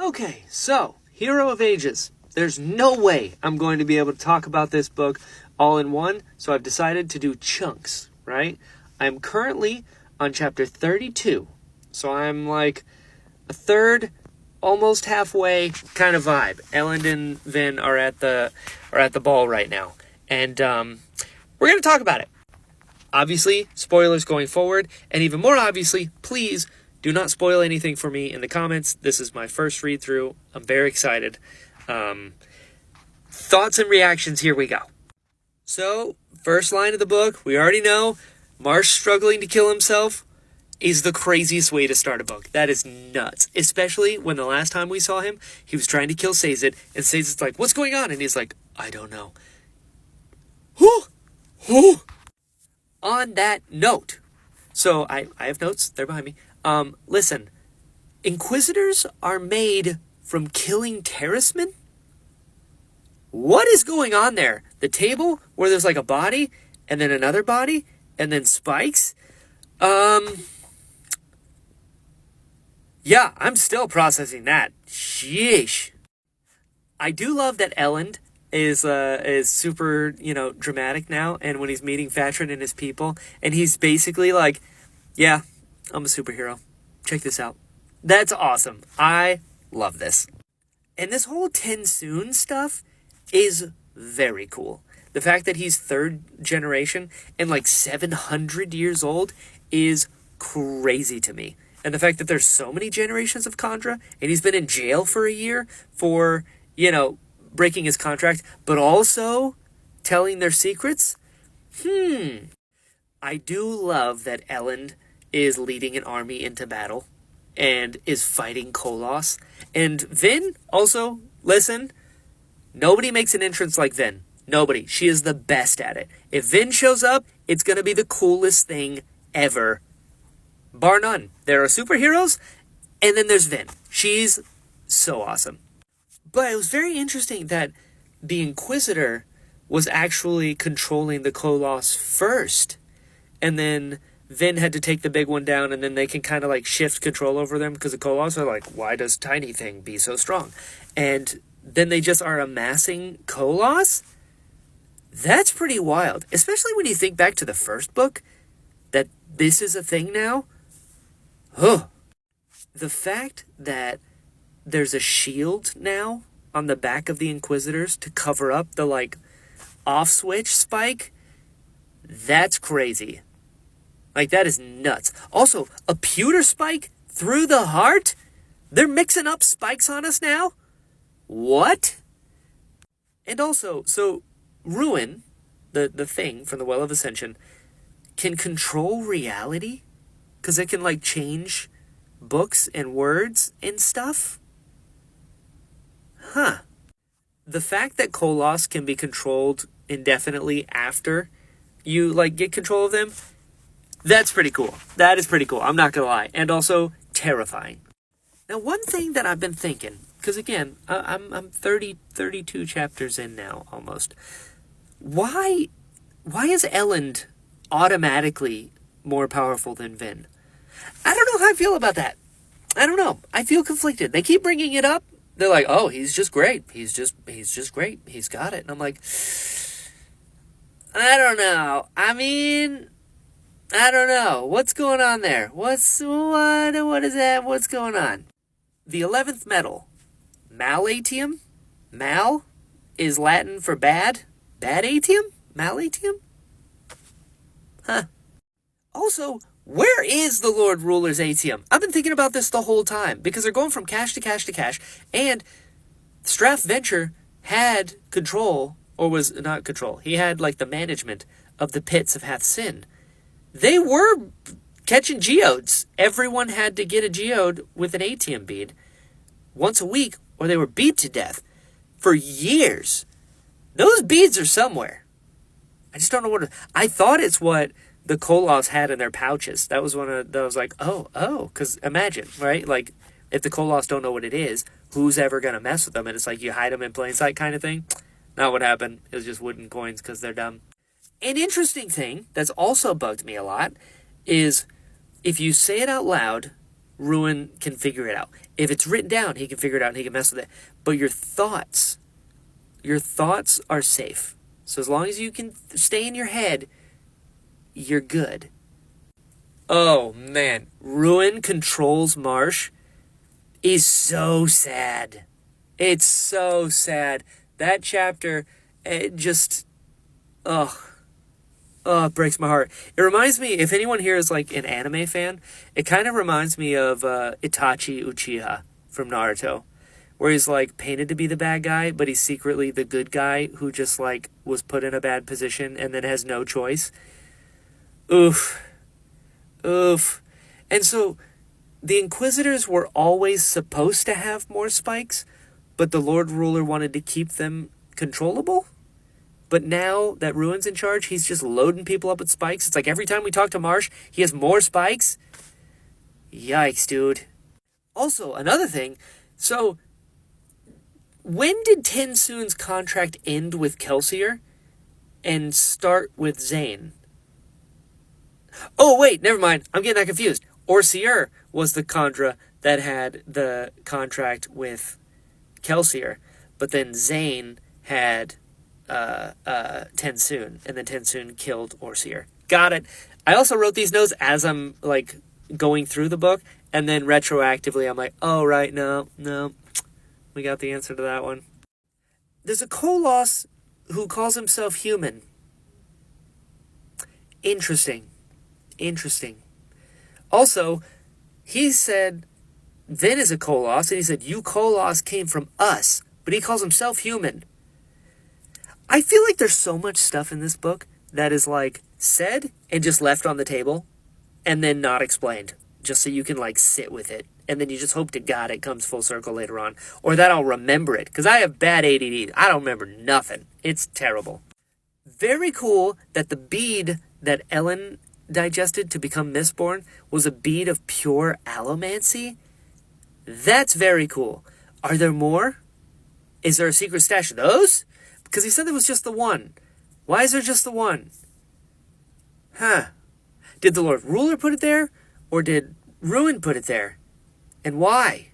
Okay, so, Hero of Ages. There's no way I'm going to be able to talk about this book all in one, so I've decided to do chunks, right? I'm currently on chapter 32, so I'm like a third, almost halfway kind of vibe. Elend and Vin are at the ball right now, and we're going to talk about it. Obviously, spoilers going forward, and even more obviously, please do not spoil anything for me in the comments. This is my first read-through. I'm very excited. Thoughts and reactions, here we go. So, first line of the book, we already know, Marsh struggling to kill himself is the craziest way to start a book. That is nuts. Especially when the last time we saw him, he was trying to kill Sazed, and Sazed's like, what's going on? And he's like, I don't know. Whoo! On that note, so I have notes, they're behind me. Listen, Inquisitors are made from killing Terracemen? What is going on there? The table where there's like a body, and then another body, and then spikes? Yeah, I'm still processing that. Sheesh. I do love that Elend is super, dramatic now, and when he's meeting Fatrin and his people, and he's basically like, yeah, I'm a superhero. Check this out. That's awesome. I love this. And this whole TenSoon stuff is very cool. The fact that he's third generation and like 700 years old is crazy to me. And the fact that there's so many generations of Kandra, and he's been in jail for a year for, breaking his contract, but also telling their secrets. I do love that Elend is leading an army into battle and is fighting Koloss. And Vin, also, listen, nobody makes an entrance like Vin. Nobody. She is the best at it. If Vin shows up, it's going to be the coolest thing ever. Bar none. There are superheroes, and then there's Vin. She's so awesome. But it was very interesting that the Inquisitor was actually controlling the Koloss first. And then Vin had to take the big one down, and then they can kind of like shift control over them because the Koloss are like, why does tiny thing be so strong? And then they just are amassing Koloss? That's pretty wild. Especially when you think back to the first book, that this is a thing now. The fact that there's a shield now on the back of the Inquisitors to cover up the like off switch spike, that's crazy. Like, that is nuts. Also, a pewter spike through the heart? They're mixing up spikes on us now? What? And also, so Ruin, the thing from the Well of Ascension, can control reality? Because it can like change books and words and stuff? The fact that Koloss can be controlled indefinitely after you like get control of them, that's pretty cool. That is pretty cool. I'm not going to lie. And also terrifying. Now, one thing that I've been thinking, because again, I'm 32 chapters in now, almost. Why is Elend automatically more powerful than Vin? I don't know how I feel about that. I don't know. I feel conflicted. They keep bringing it up. They're like, oh, he's just great. He's just great. He's got it. And I'm like, I don't know. I mean, I don't know. What's going on there? What is that? What's going on? The 11th metal, Malatium? Mal is Latin for bad? Badatium? Malatium? Also, where is the Lord Ruler's Atium? I've been thinking about this the whole time, because they're going from cache to cache to cache, and Strath Venture had control, or was not control, he had like the management of the pits of Hath Sin. They were catching geodes. Everyone had to get a geode with an Atium bead once a week, or they were beat to death for years. Those beads are somewhere. I just don't know what. I thought it's what the Koloss had in their pouches. That was one of those, like, because imagine, right? Like, if the Koloss don't know what it is, who's ever going to mess with them? And it's like you hide them in plain sight kind of thing. Not what happened. It was just wooden coins because they're dumb. An interesting thing that's also bugged me a lot is if you say it out loud, Ruin can figure it out. If it's written down, he can figure it out and he can mess with it. But your thoughts are safe. So as long as you can stay in your head, you're good. Oh, man. Ruin controls Marsh is so sad. It's so sad. That chapter, it just... Oh, it breaks my heart. It reminds me, if anyone here is like an anime fan, it kind of reminds me of Itachi Uchiha from Naruto, where he's like painted to be the bad guy, but he's secretly the good guy who just like was put in a bad position and then has no choice. Oof. And so the Inquisitors were always supposed to have more spikes, but the Lord Ruler wanted to keep them controllable? But now that Ruin's in charge, he's just loading people up with spikes. It's like every time we talk to Marsh, he has more spikes. Yikes, dude. Also, another thing. So, when did TenSoon's contract end with Kelsier and start with Zane? Oh, wait, never mind. I'm getting that confused. Orsier was the Kandra that had the contract with Kelsier. But then Zane had... TenSoon, and then TenSoon killed Orsier. Got it. I also wrote these notes as I'm like going through the book, and then retroactively I'm like, oh right, no, we got the answer to that one. There's a Koloss who calls himself human. Interesting. Also, he said Vin is a Koloss, and he said you Koloss came from us, but he calls himself human. I feel like there's so much stuff in this book that is like said and just left on the table and then not explained, just so you can like sit with it. And then you just hope to God it comes full circle later on, or that I'll remember it, because I have bad ADD. I don't remember nothing. It's terrible. Very cool that the bead that Ellen digested to become Mistborn was a bead of pure allomancy. That's very cool. Are there more? Is there a secret stash of those? Because he said there was just the one. Why is there just the one? Did the Lord Ruler put it there? Or did Ruin put it there? And why?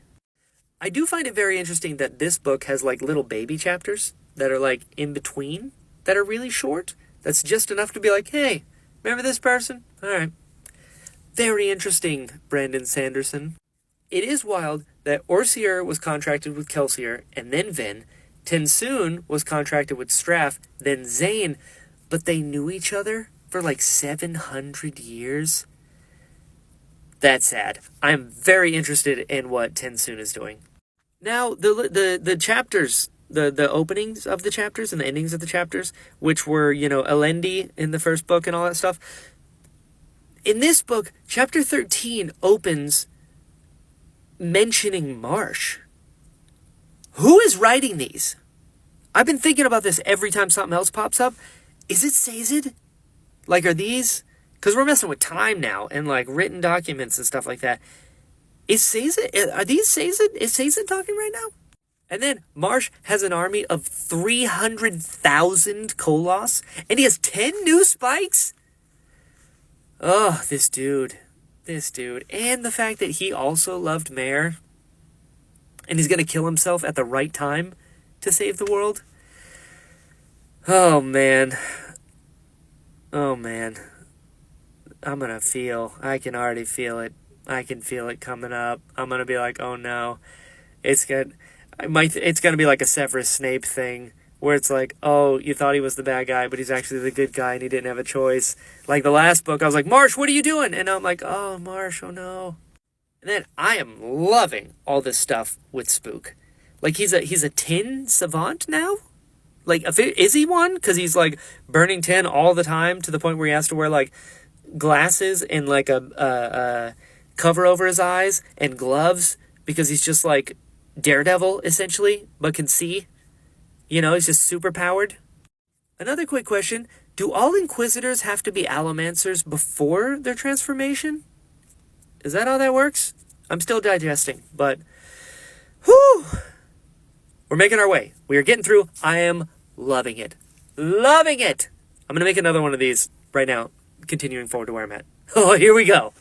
I do find it very interesting that this book has like little baby chapters that are like in between, that are really short. That's just enough to be like, hey, remember this person? All right. Very interesting, Brandon Sanderson. It is wild that Orsier was contracted with Kelsier and then Vin. TenSoon was contracted with Straff, then Zane, but they knew each other for like 700 years. That's sad. I'm very interested in what TenSoon is doing. Now, the chapters, the openings of the chapters and the endings of the chapters, which were, Elendi in the first book and all that stuff. In this book, chapter 13 opens mentioning Marsh. Who is writing these? I've been thinking about this every time something else pops up. Is it Sazed? Like, are these... Because we're messing with time now and, like, written documents and stuff like that. Is Sazed... Are these Sazed? Is Sazed talking right now? And then Marsh has an army of 300,000 Koloss, and he has 10 new spikes? Oh, this dude. And the fact that he also loved Mare... and he's going to kill himself at the right time to save the world. Oh, man. I'm going to feel. I can already feel it. I can feel it coming up. I'm going to be like, oh, no. It's going to be like a Severus Snape thing, where it's like, oh, you thought he was the bad guy, but he's actually the good guy, and he didn't have a choice. Like the last book, I was like, Marsh, what are you doing? And I'm like, oh, Marsh, oh, no. And then I am loving all this stuff with Spook. Like, he's a tin savant now? Like, is he one? Because he's, like, burning tin all the time to the point where he has to wear, like, glasses and, like, a cover over his eyes and gloves because he's just, like, Daredevil, essentially, but can see. He's just super powered. Another quick question. Do all Inquisitors have to be Allomancers before their transformation? Is that how that works? I'm still digesting, but whew, we're making our way. We are getting through. I am loving it. I'm going to make another one of these right now, continuing forward to where I'm at. Oh, here we go.